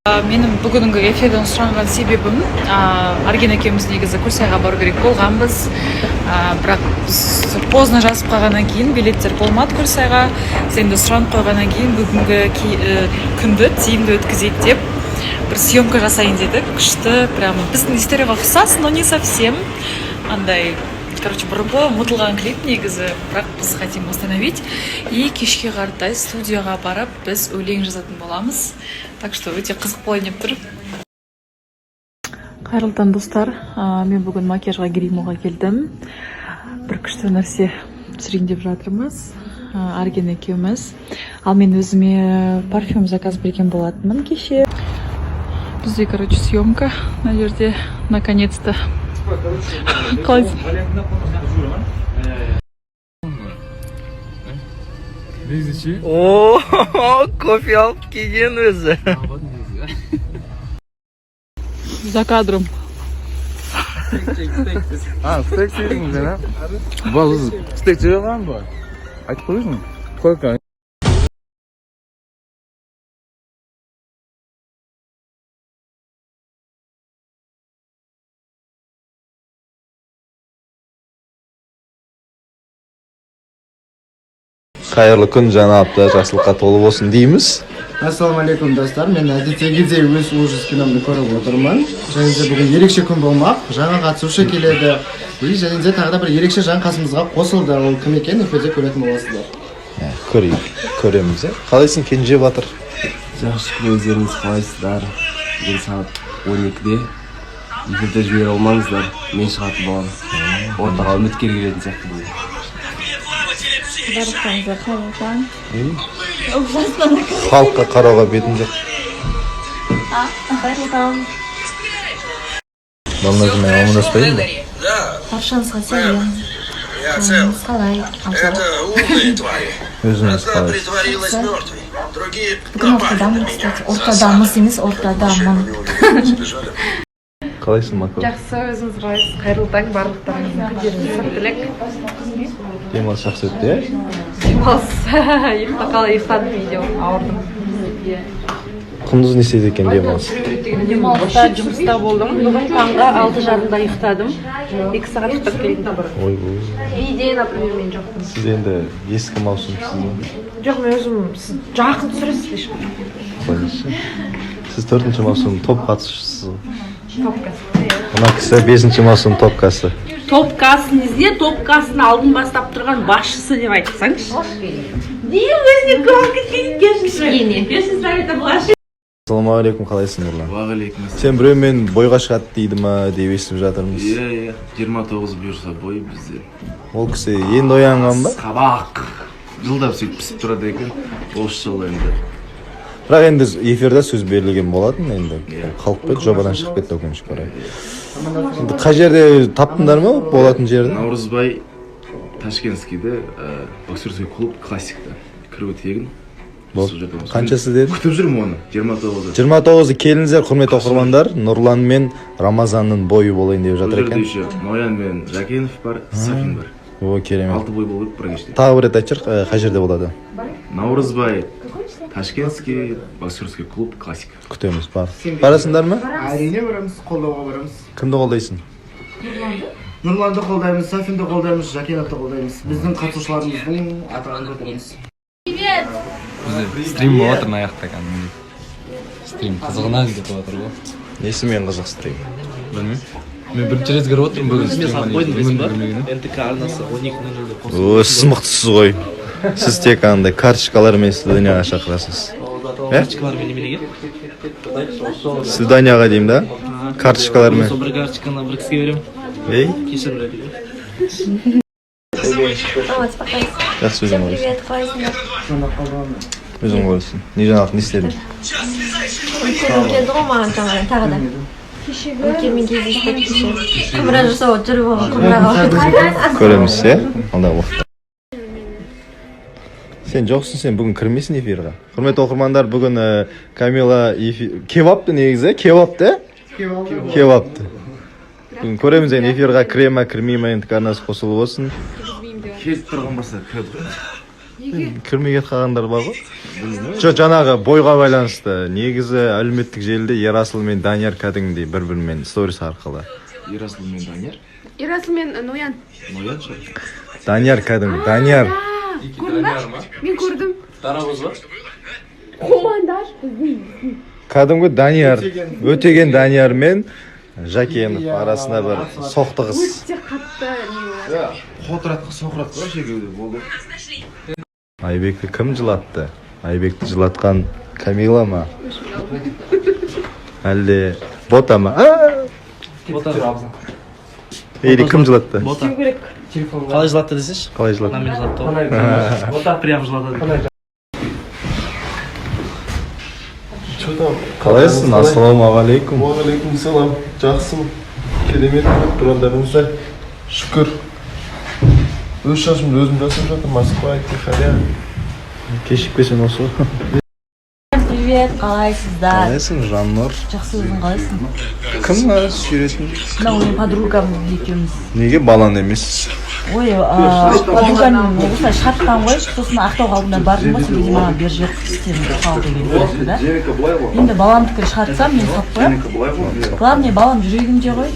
Менің бүгінгі эфирден сұранған себебім Арген екеуміз негізі Курсайға бару керек болғанбыз, бірақ біз поздно жазып қалғаннан кейін билеттер болмады Курсайға. Сен де сұранып қойғаннан кейін бүгінгі күнді тиімді өткізейік деп бір съемка жасайын дедік. Күшті, прям біздің историяға ұқсас, но не совсем андай. Короче, бұрынғы ұмытылған клип негізі, бірақ біз хотим восстановить. И кешке қаратай студияға барып, біз өлең жазатын боламыз. Так что өте қызық болайын деп тұр. Қайырлы таң достар. Мен бүгін макияжға гримоға келдім. Бір күшті нәрсе түсірейін деп жатырмыз. Арген екеуміз. Ал мен өзіме парфюм заказ берген болатынмын кеше. Бізде, короче, съемка на жерде, наконец-то. Қалайсың? О, кофе алып келген өзі. За кадром. Стейк жейсің а? Бұл стейк жей алған ба? Айтып қойсың? Қойқа. Қайырлы күн, жаңа апта жақсылыққа толы болсын дейміз. Ассалаумағалейкум достар, мен әдеттегідей өз ужас киномды көріп отырмын. Және де бүгін ерекше күн болмақ, жаңа қатысушы келеді. Және де тағы да бір ерекше жан қасымызға қосылды. Ол кім екен, эфирде көретін боласыздар. Көрейік, көреміз. Қалайсың Кенже батыр? Жақсы күн, өздеріңіз қалайсыздар? Бүгін сағат 12-де эфирде жібере алмаңыздар. Мен шығатын боламын. Ортаға үміткер келетін сияқты болды. Халыққа қарауға бетім жоқ. Қайырлы таң. Балназым, мен амандаспайын ба? Баршаңызға сәлем. Қалыңыз қалай? Өзіңіз қалайсыз? Бүгін ортадамын, кстати. Ортадамыз емес, ортадамын. Қалайсың, Мако? Жақсы, өзіңіз қалайсыз? Қайырлы таң, барлықтарыңыздың күндеріңіз сәттілік. Демалыс жақсы өтті, иә? Демалыс, ұйықтадым, үйде ауырдым. Құндыз не істеді екен демалыс? Демалыста жұмыста болдым. Бүгін таңғы 6:30-да ұйықтадым. 2 сағат ұйықтап келдім. Ойбой. Үйде, например, мен жоқпын. Сіз енді ескі маусымсыз ба? Жоқ, мен өзім жақын түсіресіз де шығып. Қойшы. Сіз 4-ші маусым топ қатысушысыз. Топкасы. Мына кісі 5-ші маусым топкасы. Топкасын ізде, топкасын алдын бастап тұрған басшысы деп айтсаңшы. Өзіне громко кеткенші. Ассалаумағалейкум, қалайсың Нұрлан? Уағалейкум. Сен біреумен бойға шығады дейді ма деп естіп жатырмыз. Иә, 29 бұйырса бой бізде. Ол кісі енді оянған ба? Қабақ. Жылдап сөйтіп пісіп тұрады екен. Осы жыл енді. Бірақ енді эфирде сөз берілген болатын енді. Халық бет жобадан шығып кетті өкінішке орай. Енді қай жерде таптыңдар ма болатын жерді? Наурызбай Ташкентскийде боксерский клуб классикта. Кіру тегін. Қаншасы деді? Күтіп жүрмін оны, 29-ы. 29-ы келіңіздер, құрметті оқырмандар. Нұрлан мен Рамазанның бойы болайын деп жатыр екен. Бұл жерде Ноян мен Жакенов бар, Сафин бар. О, керемет. 6 бой болып бір кеште. Тағы бір рет айтшы, қай жерде болады? Наурызбай Ташкентский боксерский клуб классика. Күтеміз, бар. Барасыңдар ма? Әрине барамыз, қолдауға барамыз. Кімді қолдайсың? Нұрланды қолдаймыз, Сафинді қолдаймыз, Жакеновты қолдаймыз. Біздің қатысушыларымыздың атағын көтереміз. Стрим болып отыр аяқта кәдімгідей. Стрим қызығынан деп отыр ғой. Несімен қызық стрим? Білмеймін. Мен бірінші рет көріп отырмын бүгін стримға. НТК арнасы 12:00-да қосылды. О, сіз мықтысыз ғой. Сіз тек андай карточкалармен свиданияға шақырасыз. Карточкалармен неменеге? Свиданияға деймін да? Карточкалармен. Бір карточканы бір кісіге беремін. Ей? Кешірім береді. Жақсы өзің қойсын. Привет, қалайсыңдар? Өзің қойсын. Не жаңалық, не істедің? Көргім келді ғой маған тағы да. Келмен кездеспеді кеше. Қымыра жасау жүріп оған қымыраға. Көреміз, е? Алдағы уақытта. Сен жоқсың, сен бүгін кірмейсің эфирға. Құрметті оқырмандар, бүгін Камила кебапты негізі, кебапты? Кебапты. Бүгін көреміз, эфирға кіре ма, кірмей ма, енді арнасы қосылып olsun. Келіп тұрған болса кіреді ғой. кірмей кетқандар бар ғой. Жоқ, жаңағы бойға байланысты. Негізі әлеуметтік желіде Ерасыл мен Данияр кәдімгідей бір-бірімен сторис арқылы. Ерасыл мен Данияр. Ерасыл мен Ноян. Ноян шығар. Данияр кәдімгі, Данияр. Көрдің ба? Мен көрдім. Дарабыз ба? Командар. Кәдімгі Данияр, өтеген Данияр мен Жакенов арасында бір соқтығыс. Өте қатты не болады. Қотыратқа соқыратқа шегеуде болды. Айбекті кім жылатты? Айбекті жылатқан Камила ма? Әлде Бота ма? Или кім жылатты? Қалай жылатты десеш? Қалай жылатты? Мен жылатты ғой. Бота прям жылатады. Қалайсың? Ассалаумағалейкум. Уағалейкум салам. Жақсымын. Керемет тұрандарыңыздар. Шүкір. Өз шашымды өзім жасап жатырмын. Москва, Тихоря. Кешікпесен осы. Привет, қалайсыздар? Қалайсың, Жаннұр? Жақсы, өзің қалайсың? Кім сүйретін? Мынау менің подругам екеуміз. Неге балан емес? Ой, подругам осылай шарттан ғой, сосын Ақтау алдына бардым ғой, сол кезде маған бер жер істемді қал деген сияқты да. Енді баламдікін шығартсам, мен сатып қоямын. Главное, балам жүрегімде ғой.